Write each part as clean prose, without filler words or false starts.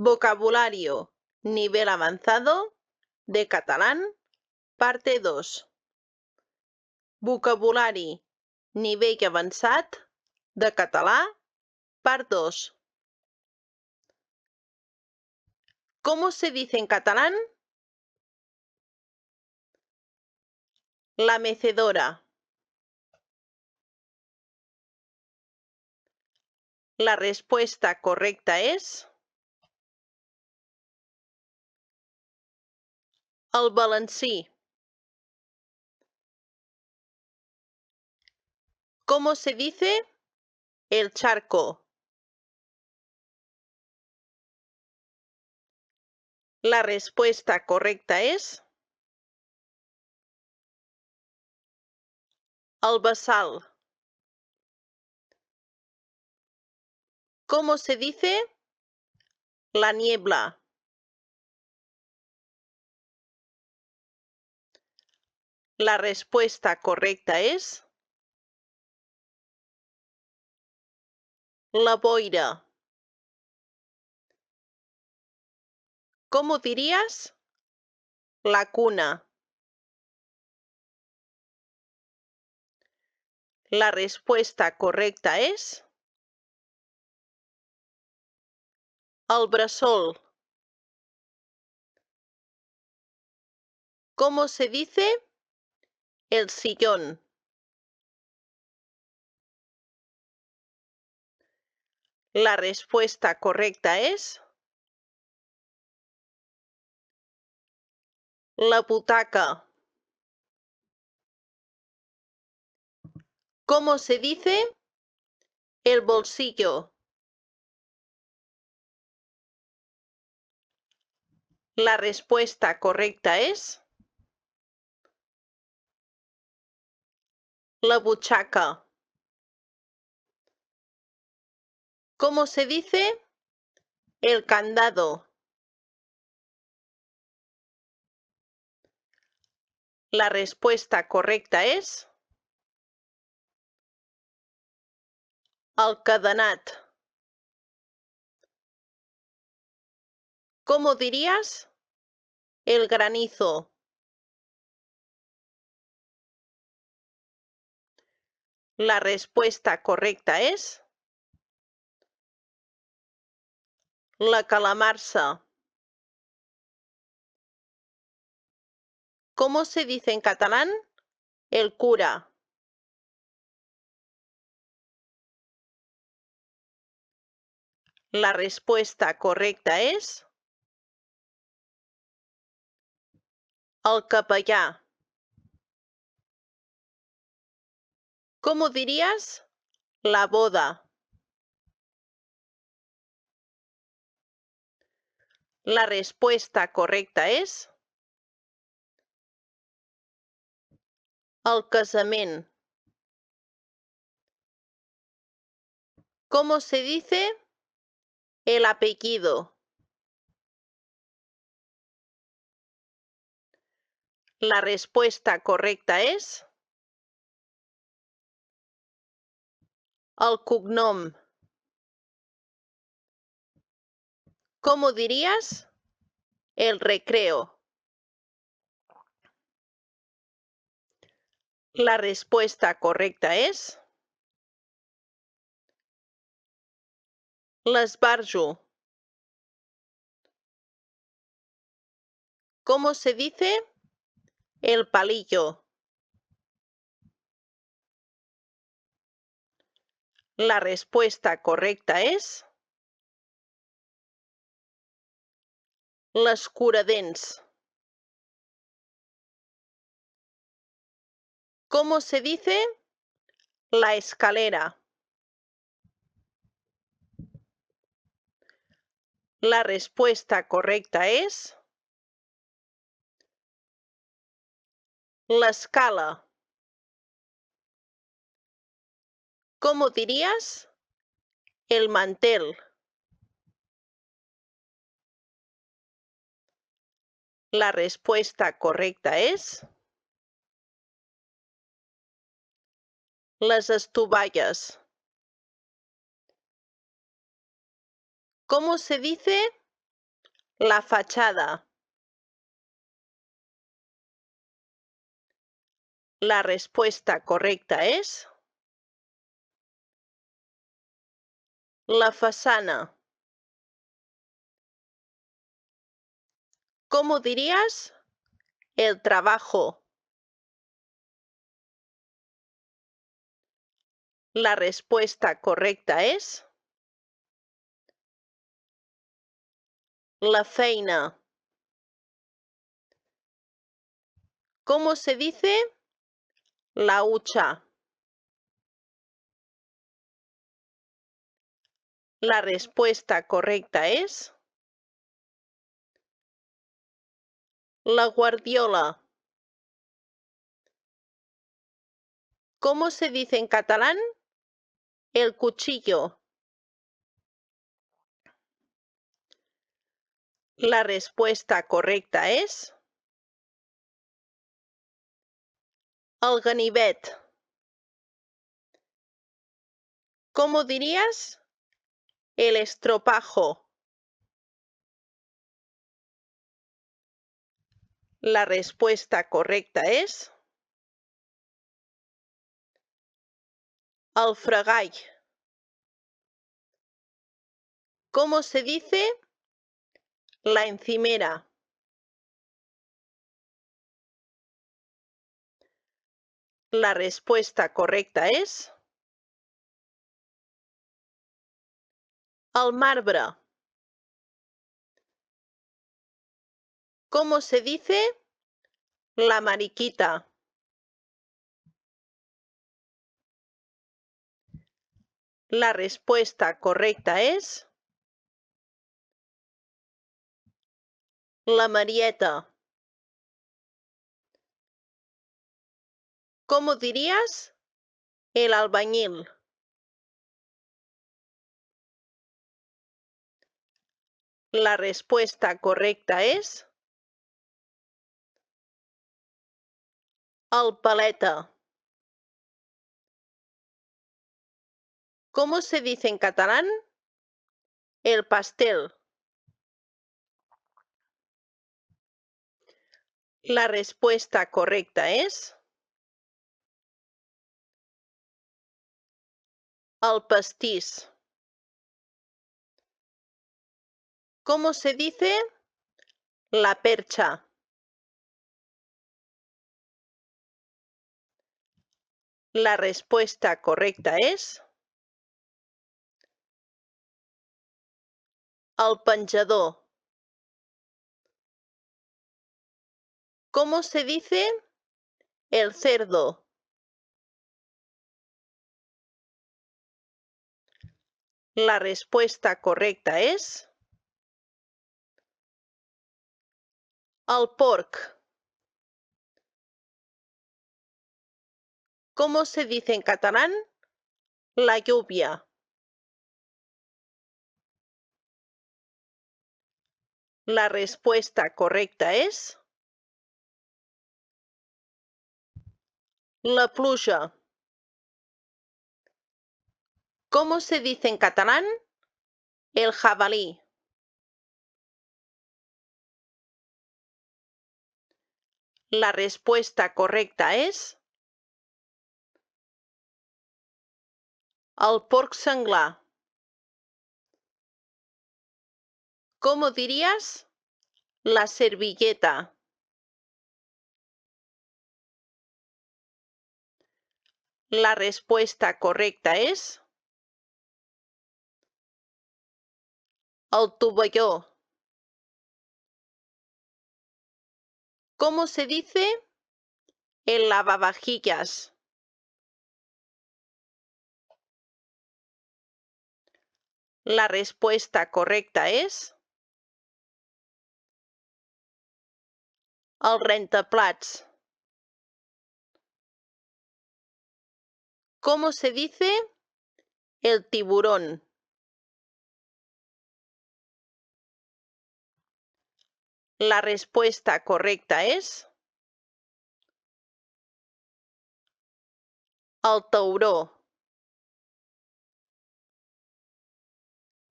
Vocabulario, nivel avanzado de catalán, parte 2. Vocabulari, nivell avançat de català, part 2. ¿Cómo se dice en catalán? La mecedora. La respuesta correcta es el balancí. ¿Cómo se dice el charco? La respuesta correcta es el bassal. ¿Cómo se dice la niebla? La respuesta correcta es la boira. ¿Cómo dirías la cuna? La respuesta correcta es el bressol. ¿Cómo se dice el sillón? La respuesta correcta es la butaca. ¿Cómo se dice el bolsillo? La respuesta correcta es la butxaca. ¿Cómo se dice el candado? La respuesta correcta es el cadenat. ¿Cómo dirías el granizo? La respuesta correcta es la calamarsa. ¿Cómo se dice en catalán el cura? La respuesta correcta es el capellà. ¿Cómo dirías la boda? La respuesta correcta es el casament. ¿Cómo se dice el apellido? La respuesta correcta es el cognom. ¿Cómo dirías el recreo? La respuesta correcta es l'esbarjo. ¿Cómo se dice el palillo? La respuesta correcta es l'escuradents. ¿Cómo se dice la escalera? La respuesta correcta es l'escala. ¿Cómo dirías el mantel? La respuesta correcta es les estovalles. ¿Cómo se dice La fachada. La respuesta correcta es la façana. ¿Cómo dirías el trabajo? La respuesta correcta es la feina. ¿Cómo se dice la hucha? La respuesta correcta es la guardiola. ¿Cómo se dice en catalán el cuchillo? La respuesta correcta es el ganivet. ¿Cómo dirías el estropajo? La respuesta correcta es el fregall. ¿Cómo se dice la encimera? La respuesta correcta es el marbre. ¿Cómo se dice la mariquita? La respuesta correcta es la marieta. ¿Cómo dirías el albañil? La respuesta correcta es el paleta. ¿Cómo se dice en catalán el pastel? La respuesta correcta es el pastís. ¿Cómo se dice la percha? La respuesta correcta es el penjador. ¿Cómo se dice el cerdo? La respuesta correcta es el porc. ¿Cómo se dice en catalán la lluvia? La respuesta correcta es la pluja. ¿Cómo se dice en catalán el jabalí? La respuesta correcta es el porc senglar. ¿Cómo dirías la servilleta? La respuesta correcta es el tovalló. ¿Cómo se dice el lavavajillas? La respuesta correcta es el rentaplats. ¿Cómo se dice el tiburón? La respuesta correcta es el tauró.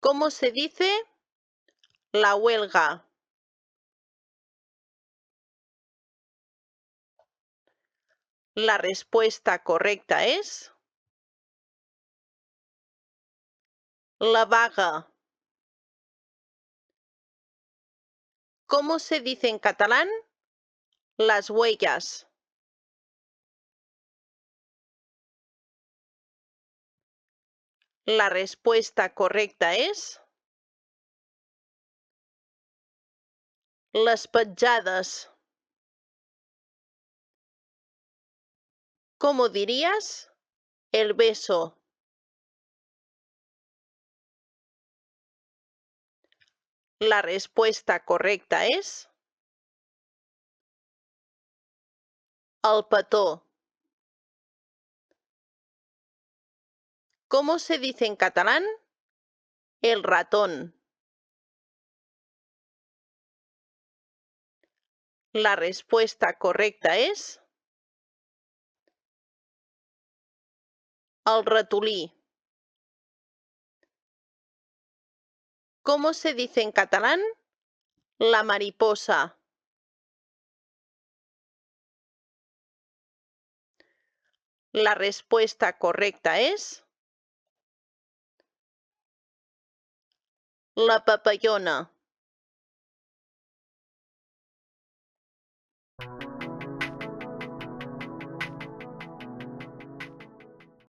¿Cómo se dice la huelga? La respuesta correcta es la vaga. ¿Cómo se dice en catalán? Las huellas. La respuesta correcta es les petjades. ¿Cómo dirías? El beso. La respuesta correcta es el petó. ¿Cómo se dice en catalán? El ratón. La respuesta correcta es el ratolí. ¿Cómo se dice en catalán? La mariposa. La respuesta correcta es la papallona.